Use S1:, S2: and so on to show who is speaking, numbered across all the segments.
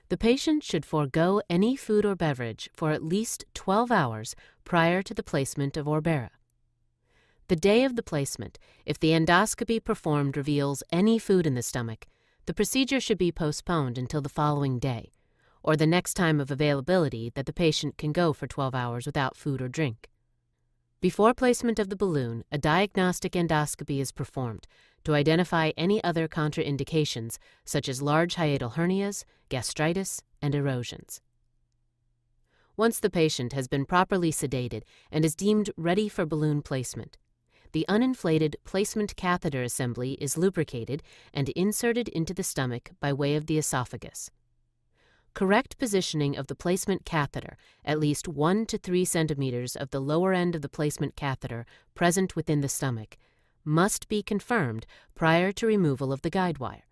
S1: The patient should forego any food or beverage for at least 12 hours prior to the placement of ORBERA. The day of the placement, if the endoscopy performed reveals any food in the stomach, the procedure should be postponed until the following day, or the next time of availability that the patient can go for 12 hours without food or drink. Before placement of the balloon, a diagnostic endoscopy is performed to identify any other contraindications, such as large hiatal hernias, gastritis, and erosions. Once the patient has been properly sedated and is deemed ready for balloon placement, the uninflated placement catheter assembly is lubricated and inserted into the stomach by way of the esophagus. Correct positioning of the placement catheter, at least 1 to 3 centimeters of the lower end of the placement catheter present within the stomach, must be confirmed prior to removal of the guide wire.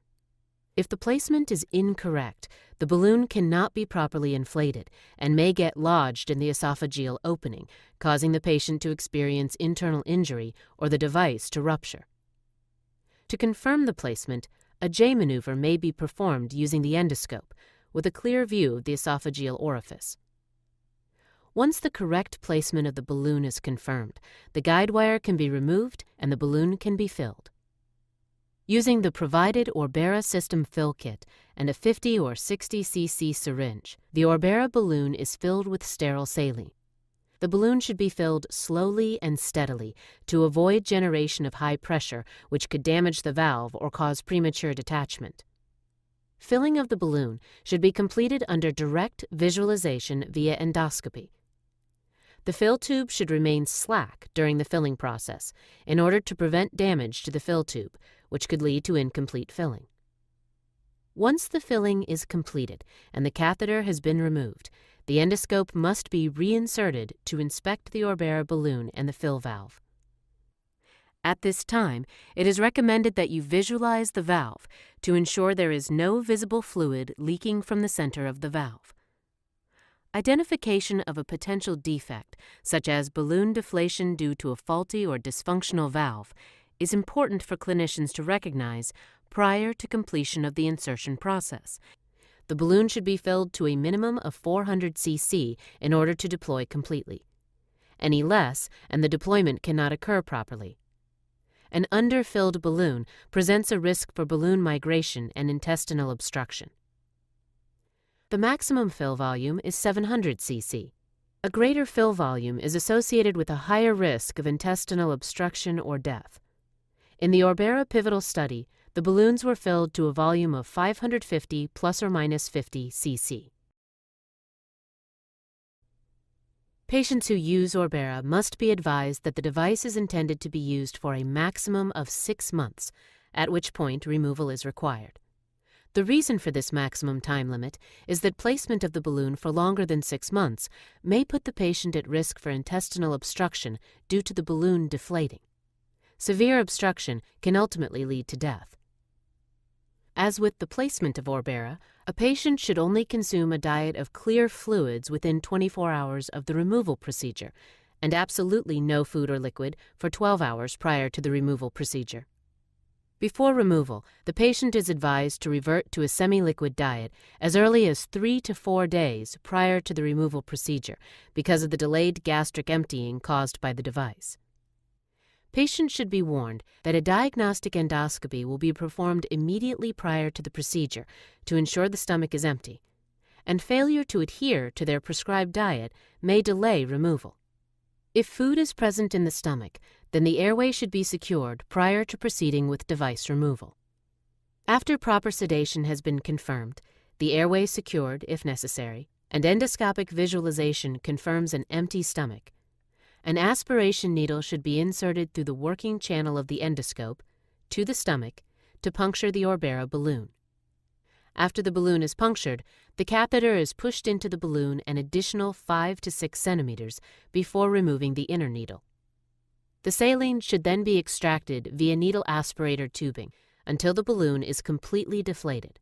S1: If the placement is incorrect, the balloon cannot be properly inflated and may get lodged in the esophageal opening, causing the patient to experience internal injury or the device to rupture. To confirm the placement, a J maneuver may be performed using the endoscope, with a clear view of the esophageal orifice. Once the correct placement of the balloon is confirmed, the guide wire can be removed and the balloon can be filled. Using the provided ORBERA system fill kit and a 50 or 60 cc syringe, the ORBERA balloon is filled with sterile saline. The balloon should be filled slowly and steadily to avoid generation of high pressure, which could damage the valve or cause premature detachment. Filling of the balloon should be completed under direct visualization via endoscopy. The fill tube should remain slack during the filling process in order to prevent damage to the fill tube, which could lead to incomplete filling. Once the filling is completed and the catheter has been removed, the endoscope must be reinserted to inspect the ORBERA balloon and the fill valve. At this time, it is recommended that you visualize the valve to ensure there is no visible fluid leaking from the center of the valve. Identification of a potential defect, such as balloon deflation due to a faulty or dysfunctional valve, is important for clinicians to recognize prior to completion of the insertion process. The balloon should be filled to a minimum of 400 cc in order to deploy completely. Any less, and the deployment cannot occur properly. An underfilled balloon presents a risk for balloon migration and intestinal obstruction. The maximum fill volume is 700 cc. A greater fill volume is associated with a higher risk of intestinal obstruction or death. In the ORBERA pivotal study, the balloons were filled to a volume of 550 plus or minus 50 cc. Patients who use ORBERA must be advised that the device is intended to be used for a maximum of 6 months, at which point removal is required. The reason for this maximum time limit is that placement of the balloon for longer than 6 months may put the patient at risk for intestinal obstruction due to the balloon deflating. Severe obstruction can ultimately lead to death. As with the placement of ORBERA, a patient should only consume a diet of clear fluids within 24 hours of the removal procedure, and absolutely no food or liquid for 12 hours prior to the removal procedure. Before removal, the patient is advised to revert to a semi-liquid diet as early as 3 to 4 days prior to the removal procedure because of the delayed gastric emptying caused by the device. Patients should be warned that a diagnostic endoscopy will be performed immediately prior to the procedure to ensure the stomach is empty, and failure to adhere to their prescribed diet may delay removal. If food is present in the stomach, then the airway should be secured prior to proceeding with device removal. After proper sedation has been confirmed, the airway secured if necessary, and endoscopic visualization confirms an empty stomach, an aspiration needle should be inserted through the working channel of the endoscope to the stomach to puncture the ORBERA balloon. After the balloon is punctured, the catheter is pushed into the balloon an additional 5 to 6 centimeters before removing the inner needle. The saline should then be extracted via needle aspirator tubing until the balloon is completely deflated.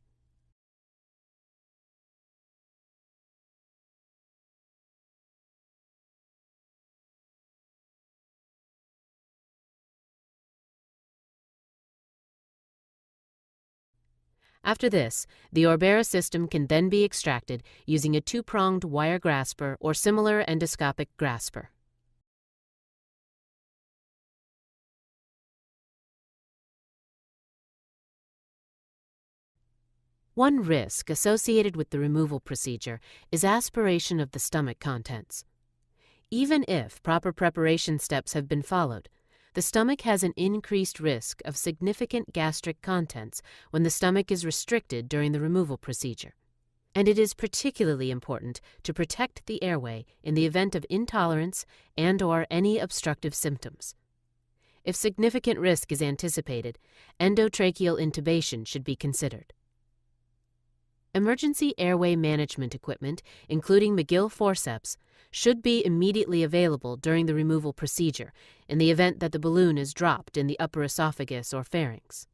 S1: After this, the ORBERA system can then be extracted using a two-pronged wire grasper or similar endoscopic grasper. One risk associated with the removal procedure is aspiration of the stomach contents. Even if proper preparation steps have been followed, the stomach has an increased risk of significant gastric contents when the stomach is restricted during the removal procedure. And it is particularly important to protect the airway in the event of intolerance and/or any obstructive symptoms. If significant risk is anticipated, endotracheal intubation should be considered. Emergency airway management equipment, including McGill forceps, should be immediately available during the removal procedure in the event that the balloon is dropped in the upper esophagus or pharynx.